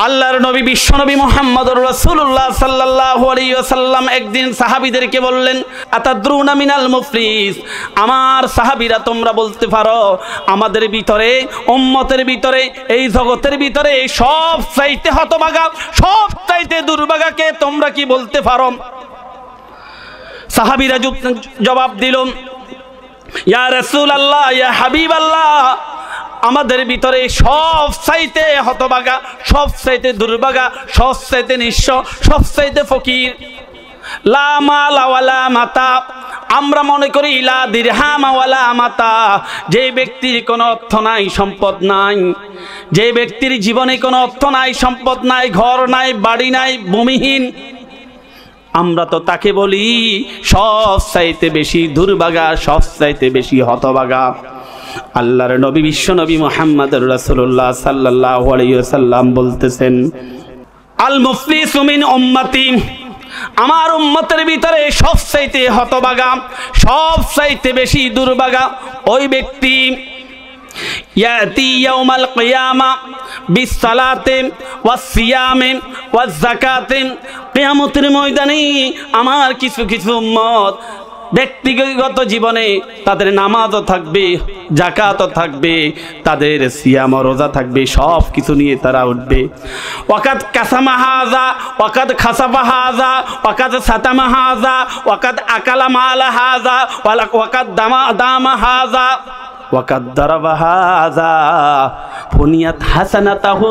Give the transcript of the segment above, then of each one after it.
আল্লাহর নবী বিশ্বনবী মুহাম্মদুর রাসূলুল্লাহ সাল্লাল্লাহু আলাইহি ওয়াসাল্লাম একদিন সাহাবীদেরকে বললেন, আতাদরুনা মিনাল মুফলিস, আমার সাহাবীরা তোমরা বলতে পারো আমাদের ভিতরে, উম্মতের ভিতরে, এই জগতের ভিতরে সবচাইতে হতভাগা, সবচাইতে দুর্ভাগাকে তোমরা কি বলতে পারো? সাহাবীরা জবাব দিল, ইয়া রাসূলুল্লাহ, ইয়া হাবিবাল্লাহ, আমাদের ভিতরে সবচাইতে হতভাগা, সবচাইতে দুর্ভাগা, সবচাইতে নিঃস্ব, সবচাইতে ফকির, লা মাল ওয়ালা মাতা, আমরা মনে করি লা দিরহাম ওয়ালা মাতা, যে ব্যক্তির কোনো অর্থ নাই, সম্পদ নাই, যে ব্যক্তির জীবনে কোনো অর্থ নাই, সম্পদ নাই, ঘর নাই, বাড়ি নাই, ভূমিহীন, আমরা তো তাকে বলি সবচাইতে বেশি দুর্ভাগা, সবচাইতে বেশি হতভাগা। আল্লাহর নবী বিশ্বনবী মুহাম্মদুর রাসূলুল্লাহ সাল্লাল্লাহু আলাইহি ওয়াসাল্লাম বলতেছেন, আল মুফলিসু মিন উম্মতি, আমার উম্মতের ভিতরে সবচাইতে হতভাগা, সবচাইতে বেশি দুর্ভাগা ওই ব্যক্তি, ইয়াতি ইয়াউমাল কিয়ামা বিসসালাতি ওয়াস সিয়ামি ওয়াজ যাকাতি, কিয়ামতের ময়দানে আমার কিছু কিছু উম্মত ব্যক্তিগত জীবনে তাদের নামাজও থাকবে, যাকাতও থাকবে, তাদের সিয়াম ও রোজা থাকবে, সব কিছু নিয়ে তারা উঠবে। ওয়াকাদ কাসামা হাযা ওয়াকাদ খাসাফা হাযা ওয়াকাদ সাতামা হাযা ওয়াকাদ আকালা মাল হাযা ওয়াকাদ দামা হাযা ওয়াকাদ দারাবা হাযা ফুনিয়াত হাসানাতাহু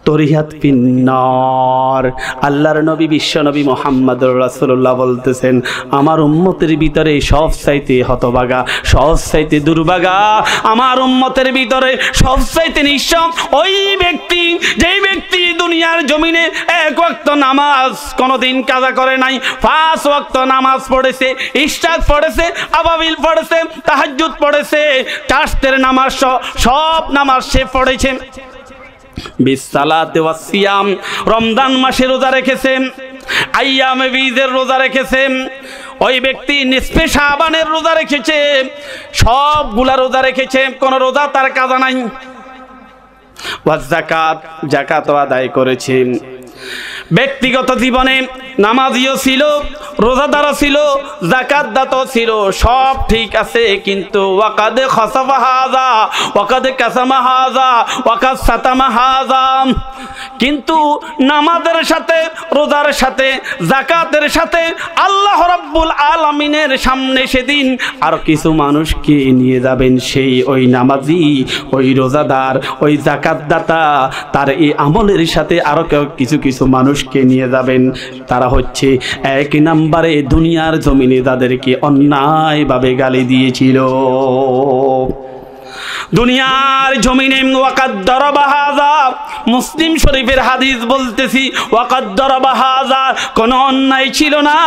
তরিহাত ফিন্নার। আল্লাহর নবী বিশ্বনবী মুহাম্মদুর রাসূলুল্লাহ বলতেছেন, আমার উম্মতের ভিতরে সবচাইতে হতভাগা, সবচাইতে দুর্ভাগা, আমার উম্মতের ভিতরে সবচাইতে নিঃস্ব ওই ব্যক্তি, যেই ব্যক্তি দুনিয়ার জমিনে এক ওয়াক্ত নামাজ কোনোদিন কাজা করে নাই, 5 ওয়াক্ত নামাজ পড়েছে, ইশরাক পড়েছে, আবাবিল পড়েছে, তাহাজ্জুদ পড়েছে, চারটের নামাজ সব নামাজ সে পড়েছে, বিসসালাতি ওয়াস সিয়াম, রমজান মাসে রোজা রেখেছেন, আইয়ামে বীজের রোজা রেখেছেন, ওই ব্যক্তি নিসফে শাবানের রোজা রেখেছে, সবগুলা রোজা রেখেছে, কোন রোজা তার কাজা নাই। ওয়াজ যাকাত, যাকাত আদায় করেছে, ব্যক্তিগত জীবনে নামাজিও ছিল, রোজাদারও ছিল, যাকাত দাতাও ছিল, সব ঠিক আছে, কিন্তু ওয়াকাদ খাসাফা হাযা ওয়াকাদ কাসামা হাযা ওয়াকাদ সাতামা হাযা, কিন্তু নামাজের সাথে, রোজার সাথে, যাকাতের সাথে আল্লাহ রাব্বুল আলামিনের সামনে সেদিন আর কিছু মানুষকে নিয়ে যাবেন, সেই ওই নামাজি, ওই রোজাদার, ওই যাকাত দাতা, তার এই আমলের সাথে আরো কিছু কিছু মানুষকে নিয়ে যাবেন। তারা হচ্ছে এক নম্বরে দুনিয়ার জমিনে যাদেরকে অন্যায়ভাবে গালি দিয়েছিল, দুনিয়ার জমিনে ওয়াকাদ দারাবা হাযা, মুসলিম শরীফের হাদিস বলতেছি, ওয়াকাদ দারাবা হাযা, কোন অন্যায় ছিল না,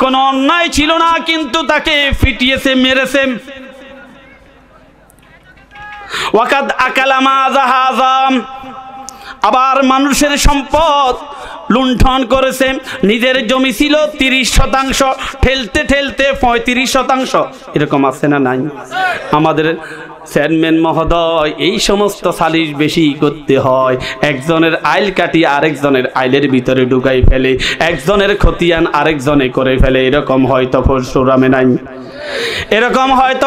কোন অন্যায় ছিল না, কিন্তু তাকে পিটিয়েছে, মেরেছে। ওয়াকাদ আকালা মাযা হাযা, আবার মানুষের সম্পদ লুণ্ঠন করেছে, নিজের জমি ছিল 30%, ঠেলতে ঠেলতে 35%, এরকম আছে না নাই? আমাদের চেয়ারম্যান মহোদয়, এই সমস্ত সালিশ বেশি করতে হয়, একজনের আইল কাটি আরেকজনের আইলের ভিতরে ঢুকাই ফেলে, একজনের খতিয়ান আরেকজনে করে ফেলে, এরকম হয়তো পরশুরামে নাই, এরকম হয়তো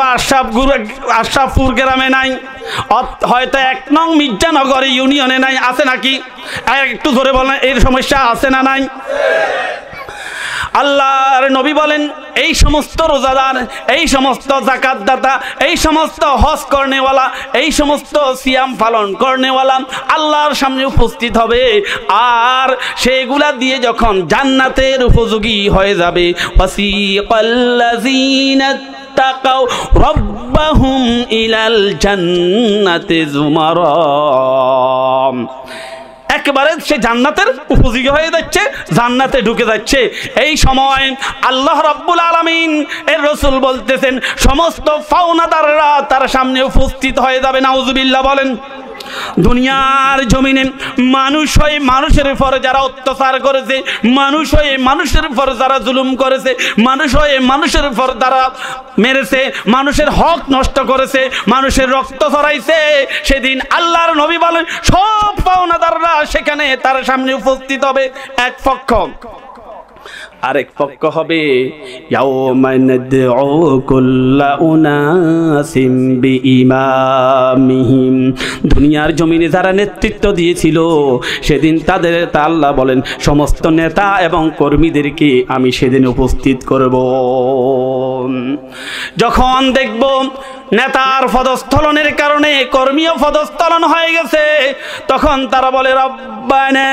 আশরাফপুর গ্রামে নাই, হয়তো 1 নং মির্জানগর ইউনিয়নে নাই, আছে নাকি? একটু ধরে বলেন, এর সমস্যা আছে না নাই? আল্লাহর নবী বলেন, এই সমস্ত রোজাদার, এই সমস্ত যাকাত দাতা, এই সমস্ত হজ করনেওয়ালা, এই সমস্ত সিয়াম পালন করনেওয়ালা আল্লাহর সামনে উপস্থিত হবে, আর সেগুলা দিয়ে যখন জান্নাতের উপযোগী হয়ে যাবে, ওয়াসিকাল্লাযীনা তাকাউ রাব্বাহুম ইলাল জান্নাতি যুমারা, একেবারে সে জান্নাতের উপযোগী হয়ে যাচ্ছে, জান্নাতে ঢুকে যাচ্ছে। এই সময় আল্লাহ রাব্বুল আলামিন এর রাসূল বলতেছেন, সমস্ত ফাওনাদাররা তার সামনে উপস্থিত হয়ে যাবে। নাউজুবিল্লাহ বলেন। দুনিয়ার জমিনে মানুষ হয়ে মানুষের উপর যারা অত্যাচার করেছে, মানুষ হয়ে মানুষের উপর যারা জুলুম করেছে, মানুষ হয়ে মানুষের উপর যারা মেরেছে, মানুষের হক নষ্ট করেছে, মানুষের রক্ত ঝরাইছে, সেদিন আল্লাহর নবী বলেন সব সেখানে তার সামনে উপস্থিত হবে এক পক্ষ, আরেক পক্ষ হবে ইয়াউমা নাদউ কুল্লা উনাসিম বিইমামিহিম। দুনিয়ার জমিনে যারা নেতৃত্ব দিয়েছিল সেদিন তাদের আল্লাহ বলেন সমস্ত নেতা এবং কর্মীদেরকে আমি সেদিন উপস্থিত করব। যখন দেখব নেতার পদস্থলনের কারণে কর্মীও পদস্থলন হয়ে গেছে, তখন তারা বলে রব্বানা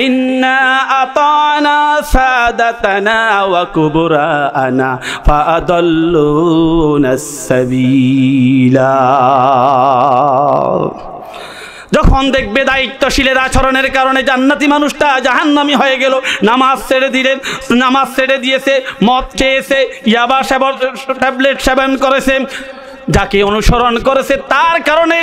ইন্না আতানা সাদাতানা ওয়া কুবরানা ফাআদাল্লুনাস সাবিলা। যখন দেখবে দায়িত্বশীলের আচরণের কারণে জান্নাতি মানুষটা জাহান্নামী হয়ে গেল, নামাজ ছেড়ে দিয়েছে, মদ খেয়েছে, ইয়াবা ট্যাবলেট সেবন করেছে, যাকে অনুসরণ করেছে তার কারণে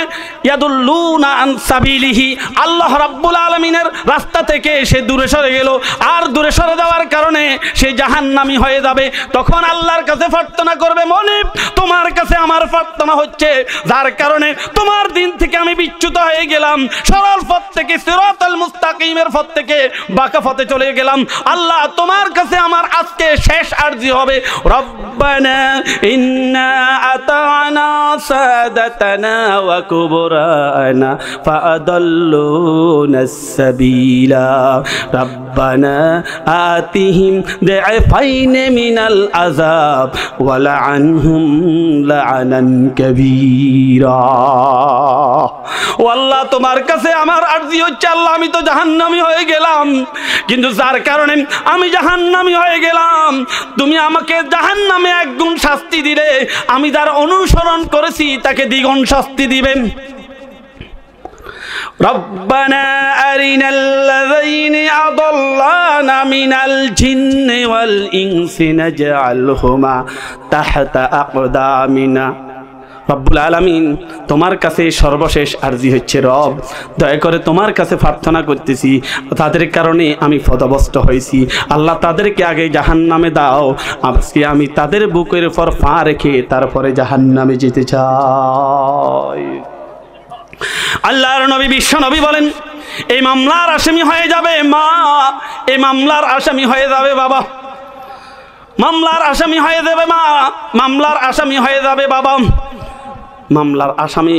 ইয়াদুল্লুনা আন সাবিলিহি, আল্লাহ রাব্বুল আলামিনের রাস্তা থেকে সে দূরে সরে গেল, আর দূরে সরে যাওয়ার কারণে সে জাহান্নামী হয়ে যাবে। তখন আল্লাহর কাছে প্রার্থনা করবে, মনিব তোমার কাছে আমার প্রার্থনা হচ্ছে, যার কারণে তোমার দিন থেকে আমি বিচ্যুত হয়ে গেলাম, সরল পথ থেকে সিরাতাল মুস্তাকিমের পথ থেকে বাঁকা পথে চলে গেলাম। আল্লাহ তোমার কাছে আমার আজকে শেষ আরজি হবে, রব্বানা ইন্না আতানা سادتنا وكبرانا فأضلونا السبيلا ربنا آتهم ضعفين من العذاب ولعنهم لعنا كبيرا। আল্লাহ তোমার কাছে আমার আরজি হচ্ছে, আল্লাহ আমি তো জাহান্নামী হয়ে গেলাম, কিন্তু যার কারণে আমি জাহান্নামী হয়ে গেলাম তুমি আমাকে জাহান্নামে একগুণ শাস্তি দিলে, আমি যার অনুসরণ করেছি তাকে দ্বিগুণ শাস্তি দিবেন। রব্বানা আরিনাল্লাযীনা আদাল্লানা মিনাল জিন্নি ওয়াল ইনসি নাজআলহুমা তাহতা আকদামিনা। রব্বুল আলামিন তোমার কাছে সর্বশেষ আরজি হচ্ছে, রব দয়া করে তোমার কাছে প্রার্থনা করতেছি, তাদের কারণে আমি পদভস্ত হয়েছি, আল্লাহ তাদেরকে আগে জাহান্নামে দাও, আজকে আমি তাদের বুকের উপর পা রেখে তারপরে জাহান্নামে যেতে চাই। আল্লাহর নবী বিশ্ব নবী বলেন এই মামলার আসামি হয়ে যাবে মা, এই মামলার আসামি হয়ে যাবে বাবা, মামলার আসামি হয়ে যাবে মা, মামলার আসামি হয়ে যাবে বাবা। মামলার আসামি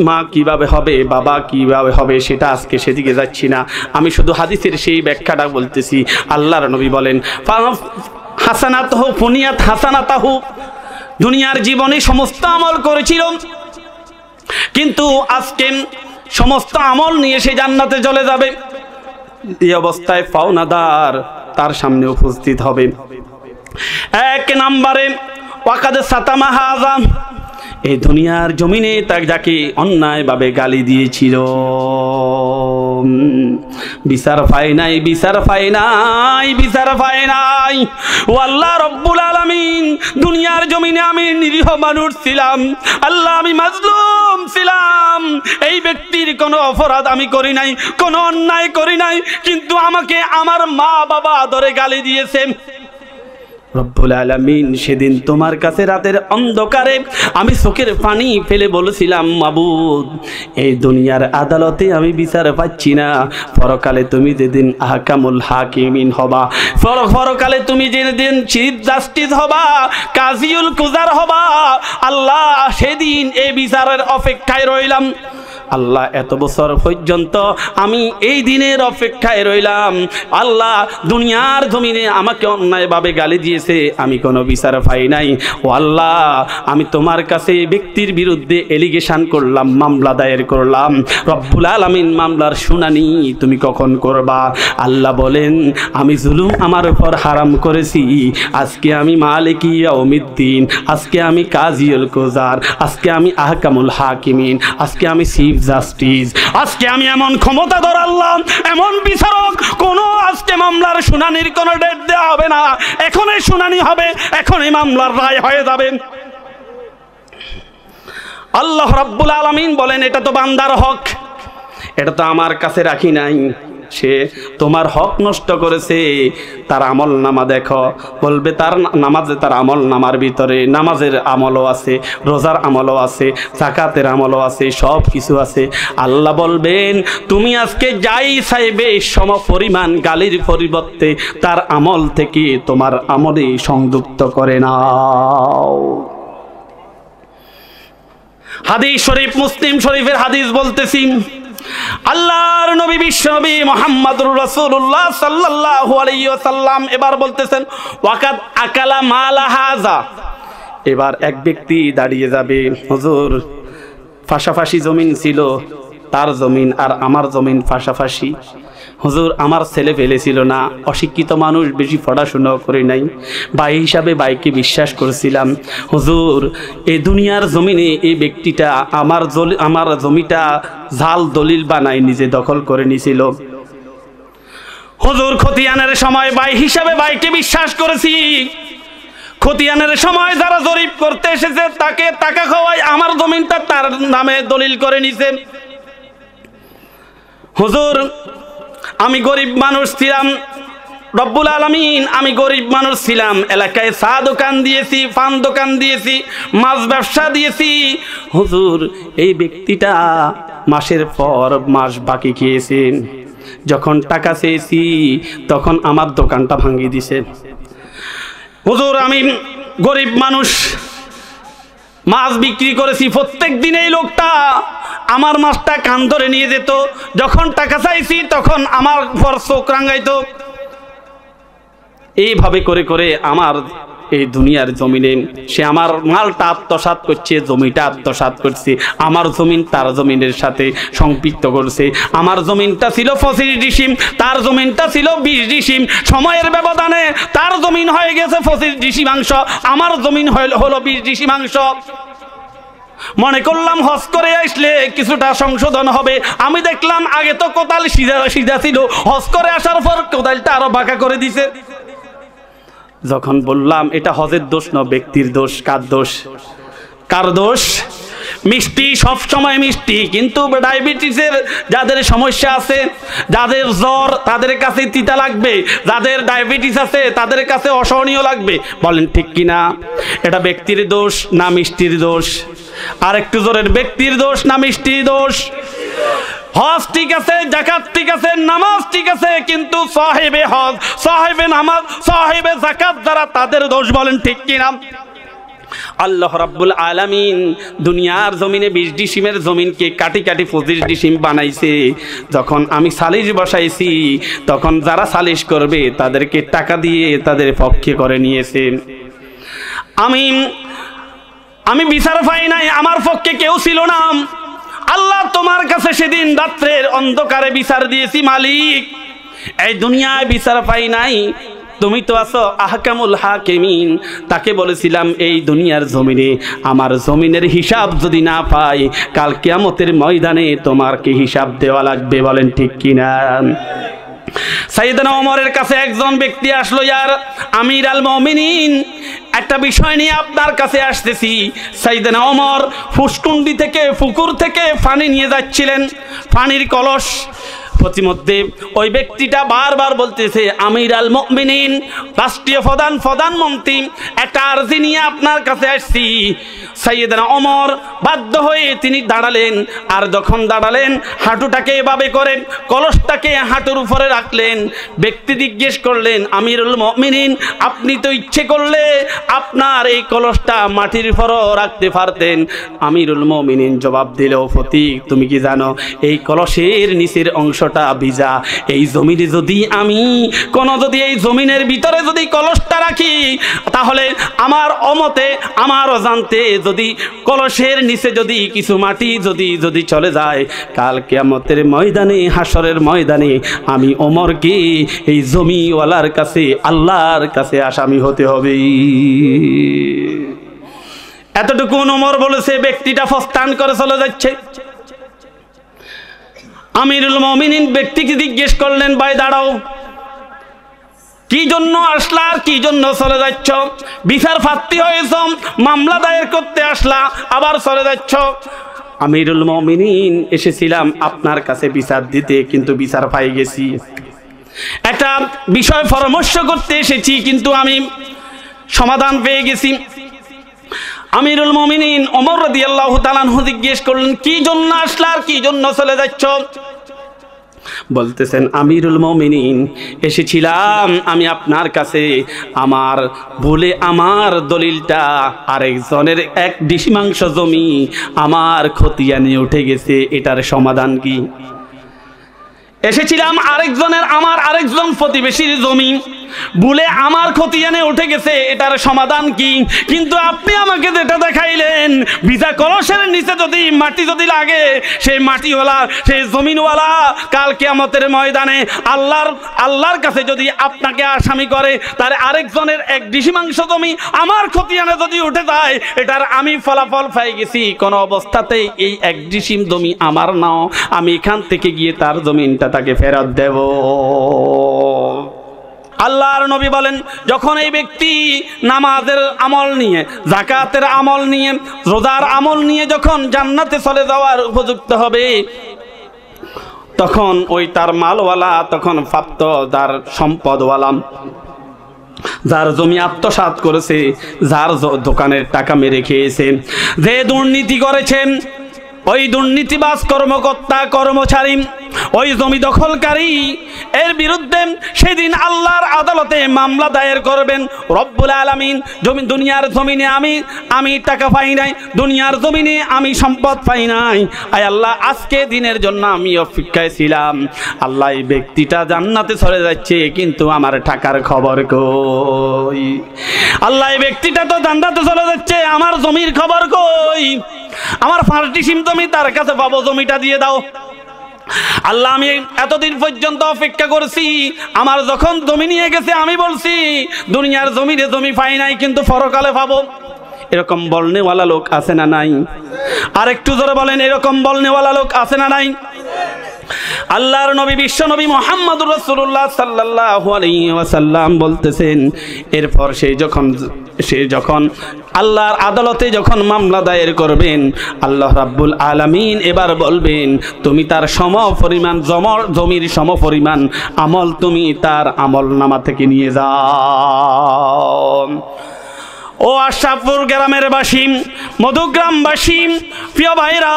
মা কিভাবে হবে, বাবা কিভাবে হবে, সেটা আজকে সেদিকে যাচ্ছি না, আমি শুধু হাদিসের সেই ব্যাখ্যাটা বলতেছি। আল্লাহর নবী বলেন হাসানাতহু ফুনিয়াত হাসানাতাহু, দুনিয়ার জীবনে সমস্ত আমল করেছিল কিন্তু আজকে সমস্ত আমল নিয়ে সে জান্নাতে চলে যাবে। এই অবস্থায় পাওনাদার তার সামনে উপস্থিত হবে। এক নম্বরে ওয়াকাদ সাতামা হাযা, এই দুনিয়ার জমিনে যাকে অন্যায়ভাবে গালি দিয়েছিল, বিচার পায় নাই, বিচার পায় নাই, বিচার পায় নাই। ও আল্লাহ রব্বুল আলামিন, দুনিয়ার জমিনে আমি নিরীহ মানুষ ছিলাম, আল্লাহ আমি মাজলুম ছিলাম, এই ব্যক্তির কোনো অপরাধ আমি করি নাই, কোনো অন্যায় করি নাই, কিন্তু আমাকে আমার মা বাবা ধরে গালি দিয়েছে। রব্বুল আলামিন সেদিন তোমার কাছে রাতের অন্ধকারে আমি চোখের পানি ফেলে বলেছিলাম, মাবুদ এই দুনিয়ার আদালতে আমি বিচার পাচ্ছি না, পরকালে তুমি যেদিন আহকামুল হাকিমিন হবা, পরকালে তুমি যেদিন চিফ জাস্টিস হবা, কাজিউল কুজার হবা, আল্লাহ সেদিন এই বিচারের অপেক্ষায় রইলাম। আল্লাহ এত বছর পর্যন্ত আমি এই দিনের অপেক্ষায় রইলাম, আল্লাহ দুনিয়ার জমিনে আমাকে অন্যায়ভাবে গালি দিয়েছে, আমি কোনো বিচার পাই নাই। ও আল্লাহ আমি তোমার কাছে ব্যক্তির বিরুদ্ধে এলিগেশন করলাম, মামলা দায়ের করলাম, রব্বুল আলামিন মামলার শুনানি তুমি কখন করবা? আল্লাহ বলেন আমি জুলুম আমার উপর হারাম করেছি, আজকে আমি মালিকি ইয়াউমিদ্দিন, আজকে আমি কাজিউল কুজার, আজকে আমি আহকামুল হাকিমিন, আজকে আমি চিফ জাস্টিস, আজকে আমি এমন ক্ষমতা ধরালাম, এমন বিচারক, কোন আজকে মামলার শুনানির কোন ডেট দেওয়া হবে না, এখনই শুনানি হবে, এখনই মামলার রায় হয়ে যাবে। আল্লাহ রাব্বুল আলামিন বলেন এটা তো বান্দার হক, এটা তো আমার কাছে রাখি নাই, সে তোমার হক নষ্ট করেছে, তার আমল নামা দেখো। বলবে তার নামাজে, তার আমল নামার ভিতরে নামাজের আমলও আছে, রোজার আমলও আছে, যাকাতের আমলও আছে, সব কিছু আছে। আল্লাহ বলবেন তুমি আজকে যাই চাইবে সম পরিমাণ গালির পরিবর্তে তার আমল থেকে তোমার আমলে সংযুক্ত করে নাও। হাদিস শরীফ, মুসলিম শরীফের হাদিস বলতেছি, আল্লাহর নবী বিশ্বনবী মুহাম্মদুর রাসূলুল্লাহ সাল্লাল্লাহু আলাইহি ওয়াসাল্লাম এবার বলতেছেন ওয়াকাদ আকালা মালা হাযা। এবার এক ব্যক্তি দাঁড়িয়ে যাবে, হুজুর পাশাপাশি জমিন ছিল, তার জমিন আর আমার জমিন পাশাপাশি। হুজুর আমার ছেলে পেলে ছিল না, অশিক্ষিত মানুষ, বেশি পড়াশোনা করে নাই, ভাই হিসাবে ভাইকে বিশ্বাস করেছিলাম। হুজুর এই দুনিয়ার জমিনে এই ব্যক্তিটা আমার জমিটা জাল দলিল বানাই নিজে দখল করে নিছিল। হুজুর খতিয়ানের সময় ভাই হিসাবে ভাইকে বিশ্বাস করেছি, খতিয়ানের সময় যারা জরিপ করতে এসেছে তাকে টাকা খাওয়াই আমার জমিনটা তার নামে দলিল করে নিছে। হুজুর আমি গরিব মানুষ ছিলাম, রব্বুল আলামিন আমি গরিব মানুষ ছিলাম, এলাকায় চা দোকান দিয়েছি, পান দোকান দিয়েছি, মাছ ব্যবসা দিয়েছি। হুজুর এই ব্যক্তিটা মাসের পর মাস বাকি খেয়েছে, যখন টাকা চেয়েছি তখন আমার দোকানটা ভাঙিয়ে দিছে। হুজুর আমি গরিব মানুষ, মাছ বিক্রি করেছি, প্রত্যেক দিন এই লোকটা আমার মাছটা কান ধরে নিয়ে যেত, যখন টাকা চাইছি তখন আমার পর চোখ রাঙাইতো। এইভাবে করে করে আমার এই দুনিয়ার জমিনে সে আমার মালটা আত্মসাৎ করছে, জমিটা আত্মসাৎ করছে, আমার জমিন তার জমিনের সাথে সম্পৃক্ত করছে। আমার জমিনটা ছিল 25 ডিসিম, তার জমিনটা ছিল 20 ডিসিম। সময়ের ব্যবধানে তার জমিন হয়ে গেছে 25 ডিসিমাংশ, আমার জমিন হলো 20 ডিসিমাংশ। মনে করলাম হজ করে আসলে কিছুটা সংশোধন হবে, আমি দেখলাম আগে তো কোদাল সিধা ছিল, হজ করে আসার পর কোদালটা আরো বাঁকা করে দিছে। যখন বললাম এটা হজের দোষ না, ব্যক্তির দোষ। কার দোষ? কার দোষ? মিষ্টি সব সময় মিষ্টি, কিন্তু ডায়াবেটিসের যাদের সমস্যা আছে, যাদের জ্বর তাদের কাছে তিতা লাগবে, যাদের ডায়াবেটিস আছে তাদের কাছে অসহনীয় লাগবে। বলেন ঠিক কিনা? এটা ব্যক্তির দোষ না মিষ্টির দোষ? আর একটু জোরের, ব্যক্তির দোষ না মিষ্টির দোষ? হজ ঠিক আছে, যাকাত ঠিক আছে, নামাজ ঠিক আছে, কিন্তু সাহেবে হজ, সাহেবে নামাজ, সাহেবে যাকাত যারা, তাদের দোষ। বলেন ঠিক কিনা? আল্লাহ রাব্বুল আলামিন দুনিয়ার জমিনে 20 ডিসিমের জমিনকে কাটি কাটি 25 ডিসিম বানাইছে। যখন আমি সালিশ বসাইছি তখন যারা সালিশ করবে তাদেরকে টাকা দিয়ে তাদের পক্ষে করে নিয়েছে। আমি বিচার পাই নাই, আমার পক্ষে কেউ ছিল না। আল্লাহ তোমার কাছে সেদিন রাত্রের অন্ধকারে বিচার দিয়েছি, মালিক এই দুনিয়ায় বিচার পাই নাই, তুমি তো আছো আহকামুল হাকিমিন। তাকে বলেছিলাম এই দুনিয়ার জমিনে আমার জমিনের হিসাব যদি না পাই, কাল কিয়ামতের ময়দানে তোমাকে হিসাব দেওয়া লাগবে। বলেন ঠিক কিনা? সাইয়েদনা ওমরের কাছে একজন ব্যক্তি আসলো, ইয়ার আমির আল মুমিনিন, একটা বিষয় নিয়ে আপনার কাছে আসতেছি। সাইয়েদনা ওমর ফুসকুন্ডি থেকে, পুকুর থেকে পানি নিয়ে যাচ্ছিলেন, পানির কলস। প্রতিমধ্যে ওই ব্যক্তিটা বারবার বলতেছে, আমির আল মুমিনিন, রাষ্ট্রীয় প্রধানমন্ত্রী, একটা আর্জি নিয়ে আপনার কাছে আসছি। সাইয়েদনা ওমর বাধ্য হয়ে তিনি দাঁড়ালেন, আর যখন দাঁড়ালেন হাঁটুটাকে এভাবে করে কলসটাকে হাঁটুর উপরে রাখলেন। ব্যক্তি জিজ্ঞেস করলেন, আমিরুল মুমিনিন, আপনি তো ইচ্ছে করলে আপনার এই কলসটা মাটির উপরও রাখতে পারতেন। আমিরুল মুমিনিন জবাব দিল, ফতিক তুমি কি জানো এই কলসের নিচের অংশটা ভিজা, এই জমিনে যদি আমি যদি এই জমিনের ভিতরে যদি কলসটা রাখি, তাহলে আমার অমতে, আমার অজান্তে যদি কলসের নিচে যদি কিছু মাটি যদি চলে যায়, কাল কিয়ামতের ময়দানে, হাসরের ময়দানে আমি ওমরকে এই জমিওয়ালার কাছে, আল্লাহর কাছে আসামি হতে হবে। এতটুকু ওমর বলেছে, ব্যক্তিটা ফস্তান করে চলে যাচ্ছে। আমিরুল মুমিনিন ব্যক্তিকে জিজ্ঞেস করলেন, ভাই দাঁড়াও, কি জন্য আসলা আর কি জন্য চলে যাচ্ছ? বিচার প্রার্থী হয়েছ, মামলা দায়ের করতে আসলা, আবার চলে যাচ্ছ। আমিরুল মুমিনিন এসেছিলাম আপনার কাছে বিচার দিতে, কিন্তু বিচার পাই গেছি। একটা বিষয় পরামর্শ করতে এসেছি, কিন্তু আমি সমাধান পেয়ে গেছি। আমিরুল মুমিনিন ওমর রাদিয়াল্লাহু তাআলা আনহু জিজ্ঞেস করলেন, কি জন্য আসলা আর কি জন্য চলে যাচ্ছ? বলতেছেন, আমিরুল মুমিনিন এসেছিলাম আমি আপনার কাছে, আমার ভুলে আমার দলিলটা আরেকজনের 1 ডিসিমাংশ জমি আমার খতিয়ানে উঠে গেছে, এটার সমাধান কি? এসেছিলাম আমার আরেকজন প্রতিবেশীর জমি ভুলে আমার খতিয়ানে উঠে গেছে, এটার সমাধান কি? কিন্তু আপনি আমাকে যেটা দেখাইলেন, ভিজা কলসের নিচে যদি মাটি যদি লাগে, সেই মাটিওয়ালা সেই জমিনওয়ালা কাল কিয়ামতের ময়দানে আল্লাহর কাছে যদি আপনাকে আসামি করে, তার আরেকজনের 1 ডিসিমাংশ জমি আমার খতিয়ানে যদি উঠে যায়, এটার আমি ফলাফল পাই গেছি। কোন অবস্থাতেই এই 1 ডিসিম জমি আমার নাও, আমি এখান থেকে গিয়ে তার জমিনটা তাকে ফেরত দেব। আল্লাহর নবী বলেন, যখন এই ব্যক্তি নামাজের আমল নিয়ে, যাকাতের আমল নিয়ে, রোজার আমল নিয়ে যখন জান্নাতে চলে যাওয়ার উপযুক্ত হবে, তখন ওই তার মালওয়ালা, তখন প্রাপ্ত যার সম্পদওয়ালা, যার জমি আত্মসাৎ করেছে, যার দোকানের টাকা মেরে খেয়েছে, যে দুর্নীতি করেছেন, ওই দুর্নীতিবাজ কর্মকর্তা কর্মচারী, ওই জমি দখলকারী, এর বিরুদ্ধে সেদিন আল্লাহর আদালতে মামলা দায়ের করবেন রব্বুল আলামিন। দুনিয়ার জমিনে আমি টাকা পাই নাই, দুনিয়ার জমিনে আমি সম্পদ পাই নাই, আয় আল্লাহ আজকে দিনের জন্য আমি অপেক্ষায় ছিলাম। আল্লাহ, এই ব্যক্তিটা জান্নাতে চলে যাচ্ছে, কিন্তু আমার টাকার খবর কই? আল্লাহ, এই ব্যক্তিটা তো জান্নাতে চলে যাচ্ছে, আমার জমির খবর কই? আমার 5 ডিসিম জমি তার কাছে পাবো, জমিটা দিয়ে দাও। আল্লাহ, আমি এতদিন পর্যন্ত অপেক্ষা করছি, আমার যখন জমি নিয়ে গেছে আমি বলছি দুনিয়ার জমিনে জমি পাই নাই, কিন্তু পরকালে পাবো। এরকম বলনেওয়ালা লোক আছে না নাই? আর একটু জোরে বলেন, এরকম বলনেওয়ালা লোক আছে না নাই? আল্লাহর নবী বিশ্ব নবী মুহাম্মদুর রাসূলুল্লাহ সাল্লাল্লাহু আলাইহি ওয়াসাল্লাম বলতেছেন, এরপর সে যখন আল্লাহর আদালতে যখন মামলা দায়ের করবেন, আল্লাহ রাব্বুল আলামিন এবার বলবেন, তুমি তার সমপরিমাণ জমির সমপরিমাণ আমল তুমি তার আমলনামা থেকে নিয়ে যাও। ও আশরাফপুর গ্রামের বাসী, মধুগ্রামবাসী, প্রিয় ভাইরা,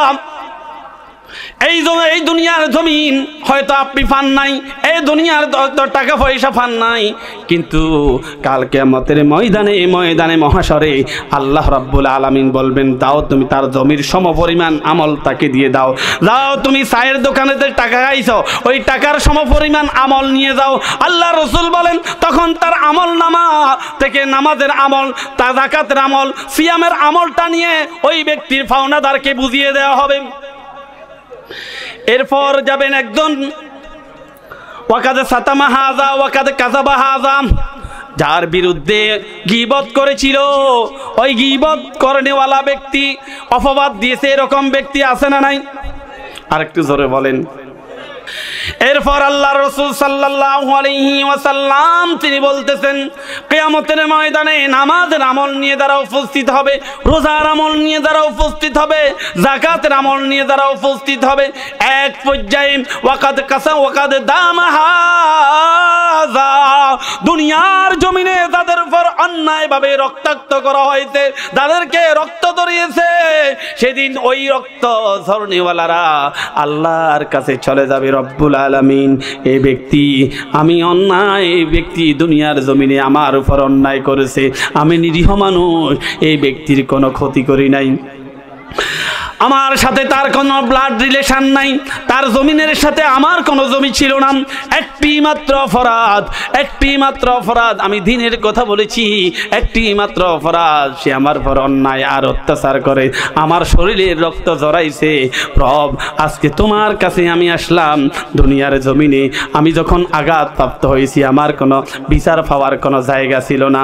এই দুনিয়ার জমিন হয়তো আপনি পান নাই, এই দুনিয়ার টাকা পয়সা পান নাই, কিন্তু কাল কিয়ামতের ময়দানে মহাশরে আল্লাহ রাব্বুল আলামিন বলবেন, দাও তুমি তার জমির সমপরিমাণ আমল তাকে দিয়ে দাও। যাও, তুমি চায়ের দোকানেতে টাকা খাইছো, ওই টাকার সমপরিমাণ আমল নিয়ে যাও। আল্লাহ রাসূল বলেন, তখন তার আমল নামা থেকে নামাজের আমল, তার যাকাতের আমল, সিয়ামের আমলটা নিয়ে ওই ব্যক্তির পাওনাদারকে বুঝিয়ে দেওয়া হবে। এরপর যাবেন একজন, ওয়াকাদ সাতামা হাযা ওয়াকাদ কাযাবা হাযা, যার বিরুদ্ধে গীবত করেছিল, ওই গীবত করনেওয়ালা ব্যক্তি অপবাদ দিয়েছে, এরকম ব্যক্তি আছে না নাই? আরেকটু জোরে বলেন। এরপর আল্লাহর রাসূল সাল্লাল্লাহু আলাইহি ওয়াসাল্লাম তিনি বলতেছেন, কিয়ামতের ময়দানে নামাজের আমল নিয়ে যারা উপস্থিত হবে, রোজার আমল নিয়ে যারা উপস্থিত হবে, যাকাতের আমল নিয়ে যারা উপস্থিত হবে, এক পর্যায়ে ওয়াকাদ দামা হাযা, দুনিয়ার জমিনে তাদের উপর অন্যায়ভাবে রক্তাক্ত করা হয়েছে, তাদেরকে রক্ত ধরিয়েছে, সেদিন ওই রক্ত ঝরনেওয়ালারা আল্লাহর কাছে চলে যাবে, রব্বুল আলামিন, এই ব্যক্তি এই ব্যক্তি দুনিয়ার জমিনে আমার উপর অন্যায় করেছে, আমি নিরীহ মানুষ, এই ব্যক্তির কোনো ক্ষতি করি নাই, আমার সাথে তার কোনো ব্লাড রিলেশন নাই, তার জমিনের সাথে আমার কোনো জমি ছিল না, একটি মাত্র অপরাধ, আমি দিনের কথা বলেছি, একটি মাত্র অপরাধ, সে আমার উপর অন্যায় আর অত্যাচার করে, আমার শরীরের রক্ত জড়াইছে। রব, আজকে তোমার কাছে আমি আসলাম, দুনিয়ার জমিনে আমি যখন আঘাতপ্রাপ্ত হয়েছি, আমার কোনো বিচার পাওয়ার কোনো জায়গা ছিল না,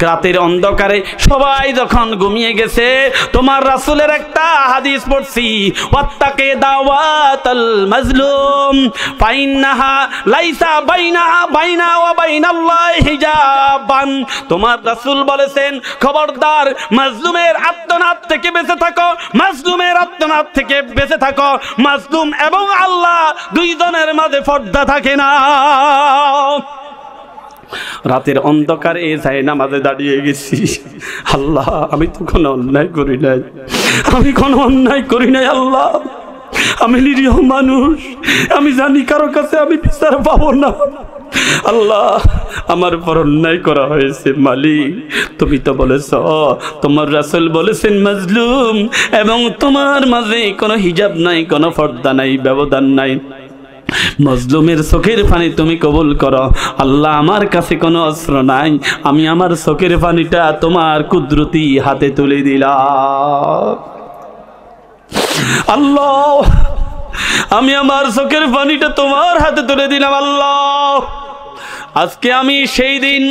রাতের অন্ধকারে সবাই যখন ঘুমিয়ে গেছে, তোমার রাসূলের একটা হাদিস হাদিস পড়ছি, ওয়াত্তাকি দাওয়াতাল মাজলুম ফাইন্নাহা লাইসা বাইনা ওয়া বাইনাল্লাহি হিজাবান। তোমার রাসূল বলেছেন, খবরদার মাজলুমের আত্মনাদ থেকে বেঁচে থাকো, মাজলুমের আত্মনাদ থেকে বেঁচে থাকো। মাজলুম এবং আল্লাহ দুইজনের মাঝে পর্দা থাকে না। রাতের অন্ধকারে যায় নামাজে দাঁড়িয়ে গেছি, আল্লাহ আমি তো কোনো অন্যায় করি নাই, আমি কোনো অন্যায় করি নাই আল্লাহ, আমি নিরীহ মানুষ, আমি জানি কারো কাছে আমি বিচার পাবো না। আল্লাহ আমার উপর অন্যায় করা হয়েছে, মালিক তুমি তো বলেছ, তোমার রাসূল বলেছেন মাজলুম এবং তোমার মাঝে কোনো হিজাব নাই, কোনো পর্দা নাই, ব্যবধান নাই। মজলুমের চোখের পানি তুমি কবুল করো আল্লাহ। আমার কাছে কোনো অস্ত্র নাই, আমি আমার চোখের পানিটা তোমার কুদরতি হাতে তুলে দিলাম। আল্লাহ আমি আমার চোখের পানিটা তোমার হাতে তুলে দিলাম আল্লাহ। আজকে আমি সেই দিন,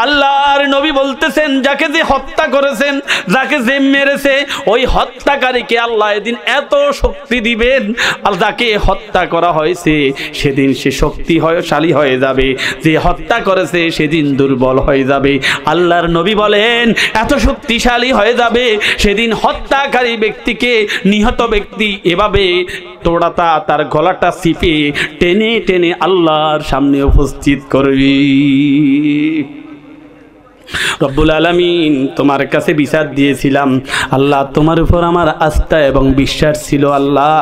আল্লাহর নবী বলতেছেন, যাকে যে হত্যা করেছেন, যাকে যে মেরেছে, ওই হত্যাকারীকে আল্লাহ এদিন এত শক্তি দিবেন, আর যাকে হত্যা করা হয়েছে সেদিন সে শক্তিশালী হয়ে যাবে, যে হত্যা করেছে সেদিন দুর্বল হয়ে যাবে। আল্লাহর নবী বলেন এত শক্তিশালী হয়ে যাবে সেদিন হত্যাকারী ব্যক্তিকে নিহত ব্যক্তি এভাবে তোড়াতা তার গলাটা চিপে টেনে টেনে আল্লাহর সামনে উপস্থিত করবি। রব্বুল আলামিন তোমার কাছে বিচার দিয়েছিলাম আল্লাহ, তোমার উপর আমার আস্থা এবং বিশ্বাস ছিল আল্লাহ।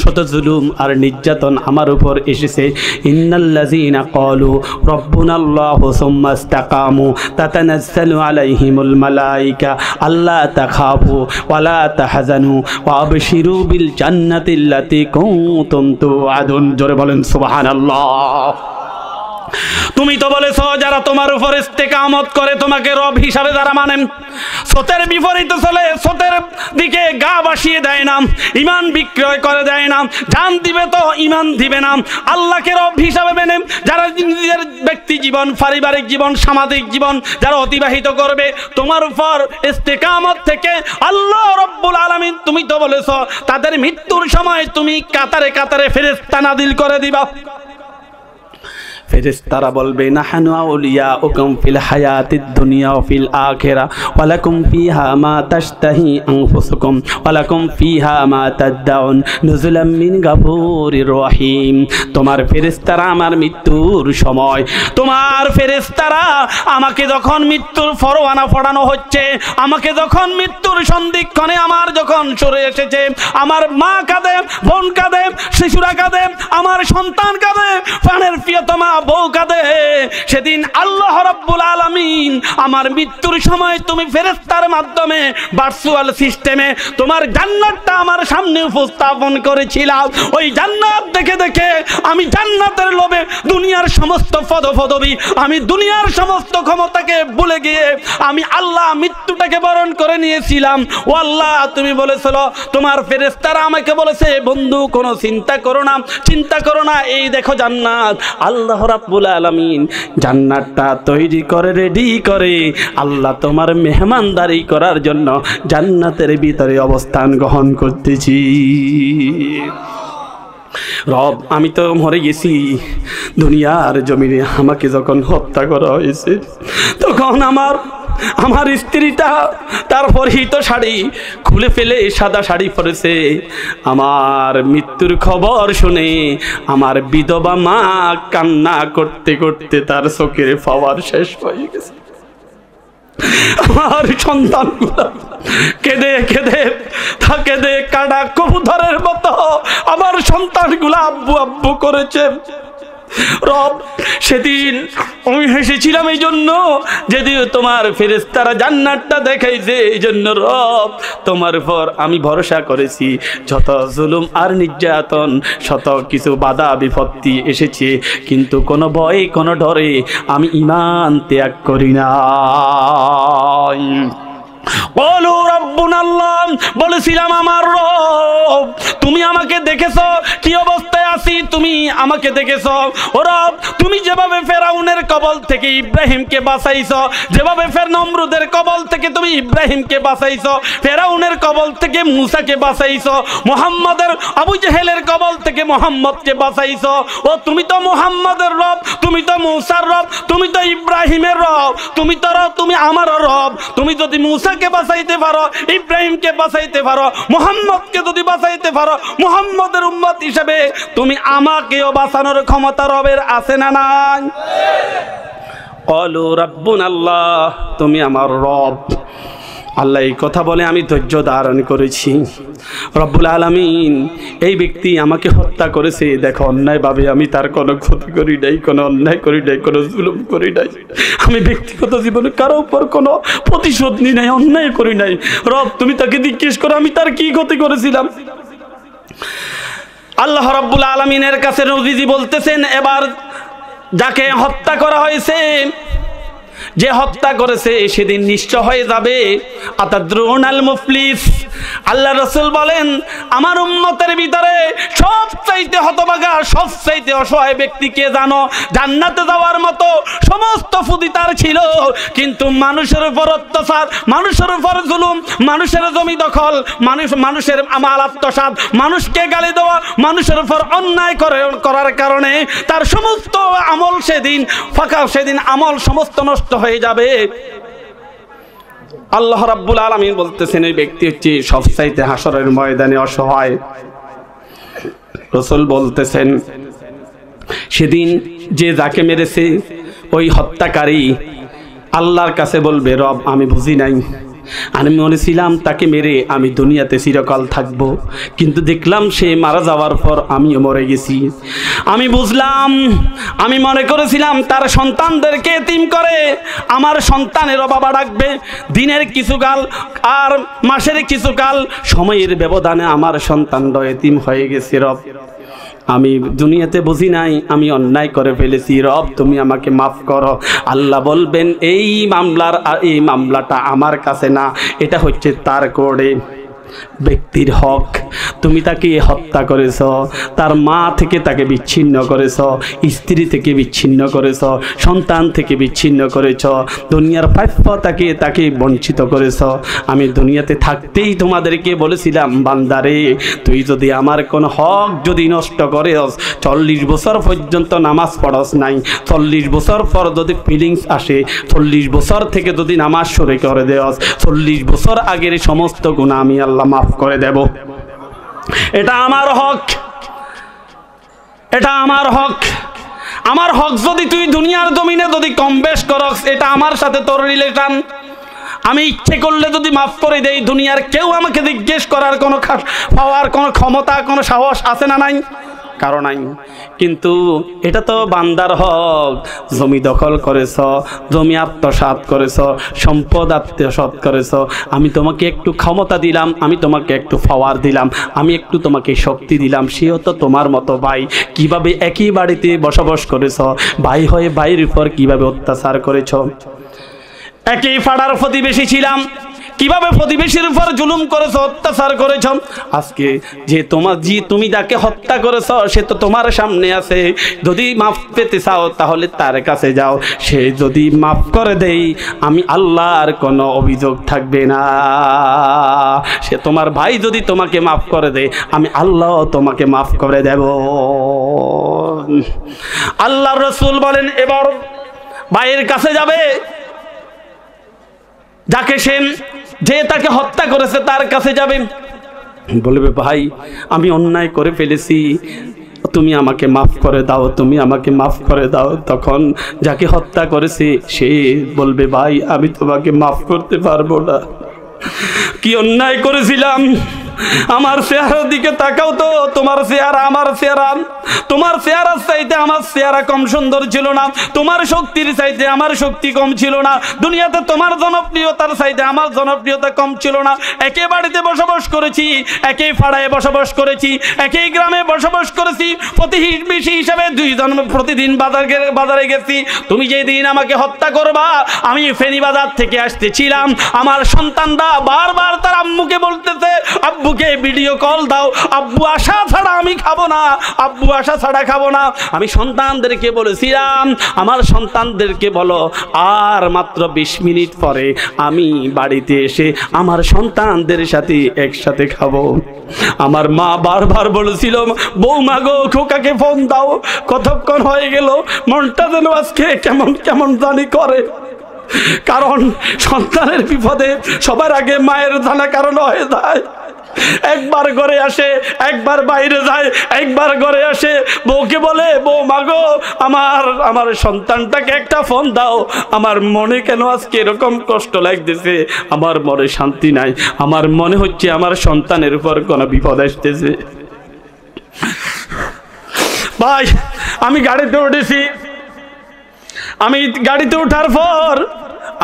শত জুলুম আর নির্যাতন আমার উপর এসেছে। ইন্নাল্লাযীনা ক্বালু রাব্বুনাল্লাহু সুম্মা ইসতাকামু তাতানাজ্জালু আলাইহিমুল মালায়েকা আল্লা তাখাফু ওয়ালা তাহজানু ওয়া আবশিরু বিল জান্নাতিল্লাতী কুনতুম তুআদুন। জোরে বলেন সুবহানাল্লাহ। তুমি তো বলেছ যারা তোমার উপর ইস্তেকামত করে, তোমাকে রব হিসাবে যারা মানেন, সতের বিপরীতে চলে, সতের দিকে গা বাসিয়ে দেয় না, ইমান বিক্রয় করে দেয় না, জান দিবে তো ইমান দিবে না, আল্লাহকে রব হিসাবে মেনে যারা নিজের ব্যক্তি জীবন, পারিবারিক জীবন, সামাজিক জীবন যারা অতিবাহিত করবে তোমার উপর ইস্তেকামত থেকে, আল্লাহ রব্বুল আলামিন তুমি তো বলেছ তাদের মৃত্যুর সময় তুমি কাতারে কাতারে ফেরেশতা নাযিল করে দিবা। ফেরেশতারা বলবে নাহানু আউলিয়াউকুম ফিল হায়াতিদ দুনিয়া ওয়া ফিল আখিরা ওয়া লাকুম ফিহা মা তাশতাহি আনফুসুকুম ওয়া লাকুম ফিহা মা তাদউন নুজুলাম মিন গাফুরির রহিম। তোমার ফেরেশতারা আমার মৃত্যুর সময়, তোমার ফেরেশতারা আমাকে যখন মৃত্যুর ফরওয়ানা পড়ানো হচ্ছে, আমাকে যখন মৃত্যুর সন্ধিক্ষণে আমার যখন সরে এসেছে, আমার মা কাঁদে, বোন কাঁদে, শিশুরা কাঁদে, আমার সন্তান কাঁদে, প্রাণের প্রিয়তমা বউ কাঁদে, সেদিন আল্লাহ রাব্বুল আলামিন আমার মৃত্যুর সময় তুমি ফেরেশতার মাধ্যমে ভার্চুয়াল সিস্টেমে তোমার জান্নাতটা আমার সামনে উপস্থাপন করেছিলাম। ওই জান্নাত দেখে দেখে আমি জান্নাতের লোভে দুনিয়ার সমস্ত পদপদবি, আমি দুনিয়ার সমস্ত ক্ষমতাকে ভুলে গিয়ে আমি আল্লাহ মৃত্যুটাকে বরণ করে নিয়েছিলাম। ও আল্লাহ তুমি বলেছিল, তোমার ফেরেশতারা আমাকে বলেছে বন্ধু কোনো চিন্তা করো না, চিন্তা করো না, এই দেখো জান্নাত। আল্লাহ রাব্বুল আলামিন জান্নাতটা তৈরি করে রেডি করে আল্লাহ তোমার মেহমানদারি করার জন্য জান্নাতের ভিতরে অবস্থান গ্রহণ করতেছি। রব আমি তো মরে গেছি, দুনিয়ার জমিনে আমাকে যখন হত্যা করা হয়েছে তখন আমার স্ত্রীটা তার পরিহিত শাড়ি খুলে ফেলে সাদা শাড়ি পরেছে। আমার মৃত্যুর খবর শুনে আমার বিধবা মা কান্না করতে করতে তার চোখের পাওয়ার শেষ হয়ে গেছে। আমার সন্তানগুলা কেঁদে কেঁদে দে কাটা কবুতরের মতো আমার সন্তানগুলা আব্বু আব্বু করেছে। রব সেদিন আমি হেসেছিলাম এই জন্য, যদিও তোমার ফেরেশতারা জান্নাতটা দেখাইছে এই জন্য রব তোমার উপর আমি ভরসা করেছি। যত জুলুম আর নির্যাতন, শত কিছু বাধা বিপত্তি এসেছে, কিন্তু কোনো ভয়ে কোনো ডরে আমি ঈমান ত্যাগ করি না। বলো রব্বুনা আল্লাহ, বলেছিলাম আমার রব তুমি আমাকে দেখেছো কি অবস্থায় আছি, তুমি আমাকে দেখেছো। ও রব, তুমি যেভাবে ফেরাউনের কবল থেকে ইব্রাহিমকে বাঁচাইছো, যেভাবে নমরুদের কবল থেকে তুমি ইব্রাহিমকে বাঁচাইছো, ফেরাউনের কবল থেকে মুসাকে বাঁচাইছো, মুহাম্মাদের আবু জেহেলের কবল থেকে মুহাম্মদকে বাঁচাইছো। ও তুমি তো মুহাম্মাদের রব, তুমি তো মুসার রব, তুমি তো ইব্রাহিমের রব, তুমি তো রব, তুমি আমার রব। তুমি যদি মুসাকে বাঁচাইতে পারো, ইব্রাহিমকে বাঁচাইতে পারো, মুহাম্মদকে যদি বাঁচাইতে পারো, মুহাম্মদের উম্মত হিসেবে তুমি আমাকেও বাঁচানোর ক্ষমতা রবের আছে না নাই? ক্বালু রাব্বুনা আল্লাহ, তুমি আমার রব। আল্লাহ এই কথা বলে আমি ধৈর্য ধারণ করেছি। রব্বুল আলামিন, এই ব্যক্তি আমাকে হত্যা করেছে, দেখো অন্যায়ভাবে, আমি তার কোনো ক্ষতি করি নাই, কোনো অন্যায় করি নাই, কোনো জুলুম করি নাই, আমি ব্যক্তিগত জীবনে কারো উপর কোনো প্রতিশোধ নিই নাই, অন্যায় করি নাই। রব, তুমি তাকে জিজ্ঞেস করো আমি তার কি ক্ষতি করেছিলাম। আল্লাহ রাব্বুল আলামিনের কাছে নবীজি বলতেছেন, এবার যাকে হত্যা করা হয়েছে, যে হত্যা করেছে সেদিন নিশ্চয় হয়ে যাবে আতাদরুনাল মুফলিস। আল্লাহ রাসূল বলেন, আমার উম্মতের ভিতরে সবচাইতে হতভাগা, সবচাইতে অসহায় ব্যক্তি কে জানো? জান্নাতে যাওয়ার মতো সমস্ত ফুদি তার ছিল, কিন্তু মানুষের উপর অত্যাচার, মানুষের উপর জুলুম, মানুষের জমি দখল, মানুষের মাল আত্মসাৎ, মানুষকে গালি দেওয়া, মানুষের উপর অন্যায় করার কারণে তার সমস্ত আমল সেদিন ফাঁকা, সেদিন আমল সমস্ত নষ্ট হয়ে যাবে। আল্লাহ রাব্বুল আলামিন বলতেছেন, এই ব্যক্তি হচ্ছে সবচাইতে হাসরের ময়দানে অসহায়। রাসূল বলতেছেন, সেদিন যে যাকে মেরেছে ওই হত্যাকারী আল্লাহর কাছে বলবে, রব আমি বুঝি নাই, আমি মনেছিলাম তাকে মেরে আমি দুনিয়াতে চিরকাল থাকব, কিন্তু দেখলাম সে মারা যাওয়ার পর আমিও মরে গেছি। আমি বুঝলাম, আমি মনে করেছিলাম তার সন্তানদেরকে এতিম করে আমার সন্তানেরও বাবা ডাকবে। দিনের কিছু কাল আর মাসের কিছু কাল সময়ের ব্যবধানে আমার সন্তানরা এতিম হয়ে গেছে। রব, আমি দুনিয়াতে বুঝি নাই, আমি অন্যায় করে ফেলেছি, রব তুমি আমাকে মাফ করো। আল্লাহ বলবেন, এই মামলাটা আমার কাছে না, এটা হচ্ছে তার কোর্টে। ব্যক্তির হক, তুমি তাকে হত্যা করেছ, তার মা থেকে তাকে বিচ্ছিন্ন করেছ, স্ত্রী থেকে বিচ্ছিন্ন করেছ, সন্তান থেকে বিচ্ছিন্ন করেছ, দুনিয়ার প্রাপ্য তাকে বঞ্চিত করেছ। আমি দুনিয়াতে থাকতেই তোমাদেরকে বলেছিলাম, বান্দারে তুই যদি আমার কোনো হক যদি নষ্ট করেস, 40 বছর পর্যন্ত নামাজ পড়স নাই, 40 বছর পর যদি ফিলিংস আসে, 40 বছর থেকে যদি নামাজ শুরু করে দেওয়াস, 40 বছর আগের সমস্ত গুনাহ আমি আল্লাহ মাফ করে দেব। এটা আমার হক, এটা আমার হক। আমার হক যদি তুই দুনিয়ার জমিনে যদি কম বেশ করস, এটা আমার সাথে তোর রিলেশন। আমি ইচ্ছে করলে যদি মাফ করে দেই, দুনিয়ার কেউ আমাকে জিজ্ঞেস করার কোনো পাওয়ার কোনো ক্ষমতা, কোনো সাহস আছে না নাই? কারণ নাই। কিন্তু এটা তো বান্দার হক। জমি দখল করেছ, জমি আত্মসাৎ করেছ, সম্পদ আত্মসাৎ করেছ, আমি তোমাকে একটু ক্ষমতা দিলাম, আমি তোমাকে একটু পাওয়ার দিলাম, আমি একটু তোমাকে শক্তি দিলাম, সেও তো তোমার মতো ভাই। কিভাবে একই বাড়িতে বসবাস করেছ, ভাই হয়ে ভাইয়ের উপর কিভাবে অত্যাচার করেছ। একই পাড়ার প্রতিবেশী ছিলাম, কিভাবে প্রতিবেশীর উপর জুলুম করেছ, অত্যাচার করেছ। আজকে যে তুমি যাকে হত্যা করেছ সে তো তোমার সামনে আছে, যদি মাফ পেতে চাও তাহলে তার কাছে যাও, সে যদি মাফ করে দেই আমি আল্লাহর কোনো অভিযোগ থাকবে না। সে তোমার ভাই যদি তোমাকে মাফ করে দেয়, আমি আল্লাহ তোমাকে মাফ করে দেব। আল্লাহর রাসূল বলেন, এবার ভাইয়ের কাছে যাবে, যাকে যে তাকে হত্যা করেছে তার কাছে যাবে, বলবে, ভাই আমি অন্যায় করে ফেলেছি, তুমি আমাকে মাফ করে দাও, তুমি আমাকে মাফ করে দাও। তখন যাকে হত্যা করেছে সে বলবে, ভাই আমি তোমাকে মাফ করতে পারবো না, কি অন্যায় করেছিলাম, আমার চেহারার দিকে তাকাও তো, তোমার চেহারা আমার চেহারা, তোমার চেহারার চাইতে আমার চেহারা কম সুন্দর ছিল না, তোমার শক্তির চাইতে আমার শক্তি কম ছিল না, দুনিয়াতে তোমার জনপ্রিয়তার চাইতে আমার জনপ্রিয়তা কম ছিল না। একই বাড়িতে বসবাস করেছি, একই পাড়ায় বসবাস করেছি, একই গ্রামে বসবাস করেছি, প্রতিবেশী হিসাবে দুইজন প্রতিদিন বাজারে গেছি। তুমি যেদিন আমাকে হত্যা করবা, আমি ফেনী বাজার থেকে আসতেছিলাম, আমার সন্তানরা বারবার তার আম্মুকে বলতেছে, আব্বুকে ভিডিও কল দাও, আব্বু আসা ছাড়া আমি খাবো না, আব্বু আসা ছাড়া খাবো না। আমি সন্তানদেরকে বলেছিলাম, আমার সন্তানদেরকে বলো আর মাত্র 20 মিনিট পরে আমি বাড়িতে এসে আমার সন্তানদের সাথে একসাথে খাবো। আমার মা বারবার বলেছিল, বৌমা গো খোকাকে ফোন দাও। কতক্ষণ হয়ে গেল, মনটা যেন আজকে কেমন কেমন জানি করে, কারণ সন্তানের বিপদে সবার আগে মায়ের জানা কারণ হয়ে যায়। একবার ঘরে আসে, একবার বাইরে যায়, একবার ঘরে আসে, বউকে বলে, বউ মাগো আমার সন্তানটাকে একটা ফোন দাও। আমার মনে কেন আজকে এরকম কষ্ট লাগতেছে, আমার মনে শান্তি নাই, আমার মনে হচ্ছে আমার সন্তানের উপর কোনো বিপদ আসতেছে। ভাই আমি গাড়িতে উঠেছি, আমি গাড়িতে ওঠার পর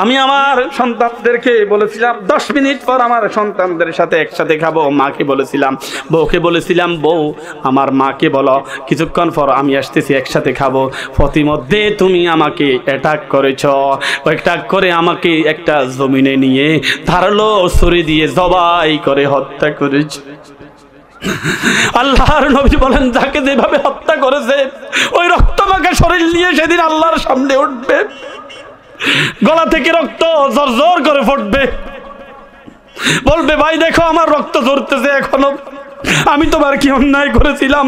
আমি আমার সন্তানদেরকে বলেছিলাম 10 মিনিট পর আমার সন্তানদের সাথে একসাথে খাবো। মাকে বলেছিলাম, বউকে বলেছিলাম, বউ আমার মাকে বলো কিছুক্ষণ পর আমি আসতেছি, একসাথে খাবো। প্রতিমধ্যে তুমি আমাকে অ্যাটাক করেছ, অ্যাটাক করে আমাকে একটা জমিনে নিয়ে ধারালো ছুরি দিয়ে জবাই করে হত্যা করেছ। আল্লাহর নবী বলেন, যাকে যেভাবে হত্যা করেছে ওই রক্তমাখা শরীর নিয়ে সেদিন আল্লাহর সামনে উঠবে, গলা থেকে রক্ত জর করে ফুটবে, বলবে, ভাই দেখো আমার রক্ত ঝরতেছে এখনো, আমি তোমার কি অন্যায় করেছিলাম?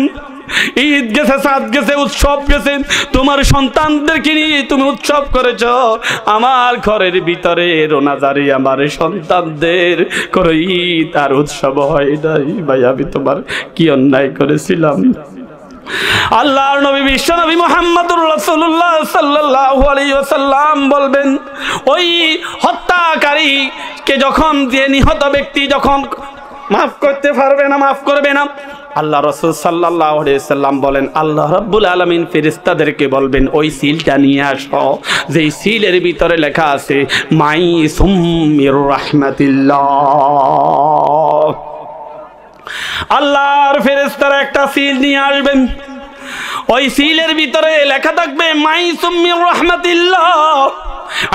ঈদ গেছে, সাদ গেছে, উৎসব গেছে, তোমার সন্তানদেরকে নিয়ে তুমি উৎসব করেছ, আমার ঘরের ভিতরে রোনাজারি আমার সন্তানদের কোনো ঈদ আর উৎসব হয় নাই। ভাই আমি তোমার কি অন্যায় করেছিলাম? আল্লাহর নবী বিশ্ব নবী মুহাম্মদুর রাসূলুল্লাহ সাল্লাল্লাহু আলাইহি ওয়াসাল্লাম বলবেন, ওই হত্যাকারীকে যখন যে নিহত ব্যক্তি যখন মাফ করতে পারবে না, মাফ করবে না, আল্লাহ রাসূল সাল্লাল্লাহু আলাইহি ওয়াসাল্লাম বলেন, আল্লাহ রাব্বুল আলামিন ফেরেশতাদেরকে বলবেন, ওই সিলটা নিয়ে আসো, যেই সিলের ভিতরে লেখা আছে মাইসুম মির রাহমাতিল্লাহ। আল্লাহর ফেরেশতারা একটা সিল নিয়ে আসবেন, ওই সিলের ভিতরে লেখা থাকবে মাইসুম মির রাহমাতিল্লাহ,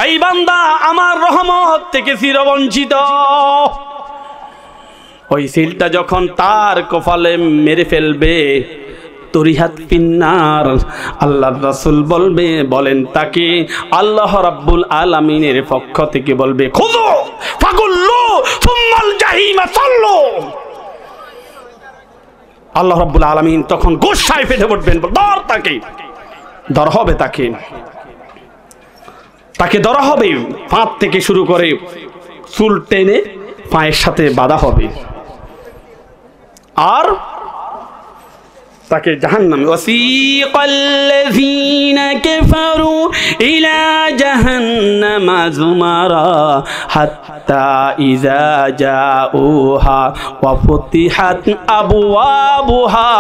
এই বান্দা আমার রহমত থেকে চিরবঞ্চিত। ওই সিলটা যখন তার কপালে মেরে ফেলবে, তরিহাত ফিন্নার, আল্লাহর রাসূল বলেন তাকে আল্লাহ রাব্বুল আলামিনের পক্ষ থেকে বলবে, খুযু ফাগুল্লু সুম্মাল জাহিমা সাল্লু। আল্লাহ রাব্বুল আলামিন তখন গোসায় ফেটে পড়বেন, ধর তাকে, ধরা হবে, তাকে ধরা হবে, পাঁচ থেকে শুরু করে চুল টেনে পায়ের সাথে বাঁধা হবে, আর তাকে জাহান্নামে, ওয়াসিকাল্লাযীনা কাফারু ইলা জাহান্নামা যুমারা হাত্তা ইযা জাউহা ওয়া ফুতিহাত আবওয়াবুহা।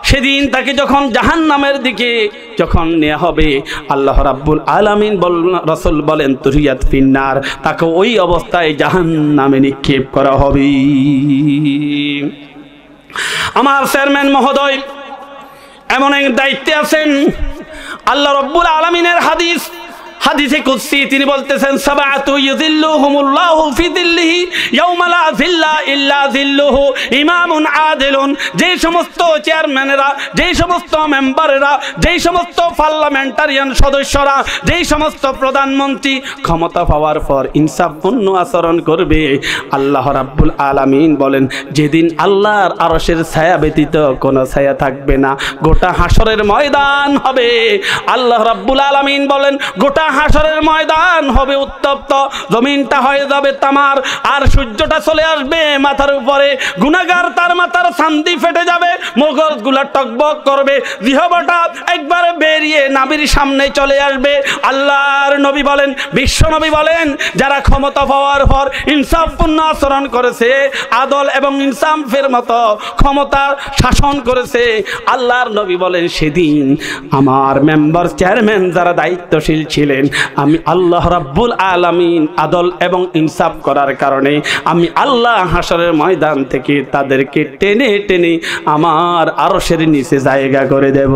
সেদিন তাকে যখন জাহান্নামের দিকে যখন নেওয়া হবে, আল্লাহ রাব্বুল আলামিন রাসূল বলেন তুরিয়াত ফিন্নার, তাকে ওই অবস্থায় জাহান্নামে নিক্ষেপ করা হবে। আমার চেয়ারম্যান মহোদয় এমন এক দায়িত্বে আছেন, আল্লাহ রাব্বুল আলামিনের হাদিসে কুদসি তিনি বলতেছেন, সাবাতু ইযিল্লুহুমুল্লাহু ফি যিল্লিহি ইয়াওমা লা যিল্লা ইল্লা যিল্লুহু, ইমামুন আদিলুন। যে সমস্ত চেয়ারম্যানেরা, যে সমস্ত মেম্বারেরা, যে সমস্ত পার্লামেন্টারিয়ান সদস্যরা, যে সমস্ত প্রধানমন্ত্রী ক্ষমতা পাওয়ার পর ইনসাফপূর্ণ আচরণ করবে, আল্লাহ রাব্বুল আলামিন বলেন যেদিন আল্লাহর আরশের ছায়া ব্যতীত কোনো ছায়া থাকবে না, গোটা হাসরের ময়দান হবে। আল্লাহ রাব্বুল আলামিন বলেন গোটা হাসরের ময়দান হবে উত্তপ্ত, জমিনটা হয়ে যাবে তামার, আর সূর্যটা চলে আসবে মাথার উপরে। গুনাহগার তার মাথার চান্দি ফেটে যাবে, মগজগুলা টকবক করবে, জিহ্বাটা একবারে বেরিয়ে নাভির সামনে চলে আসবে। আল্লাহর নবী বলেন, বিশ্ব নবী বলেন, যারা ক্ষমতা পাওয়ার পর ইনসাফপূর্ণ আচরণ করেছে, আদল এবং ইনসাফের মতো ক্ষমতা শাসন করেছে, আল্লাহর নবী বলেন সেদিন আমার মেম্বার চেয়ারম্যান যারা দায়িত্বশীল ছিলেন, আমি আল্লাহ রাব্বুল আলামিন আদল এবং ইনসাফ করার কারণে আমি আল্লাহ হাসরের ময়দান থেকে তাদেরকে টেনে টেনে আমার আরশের নিচে জায়গা করে দেব।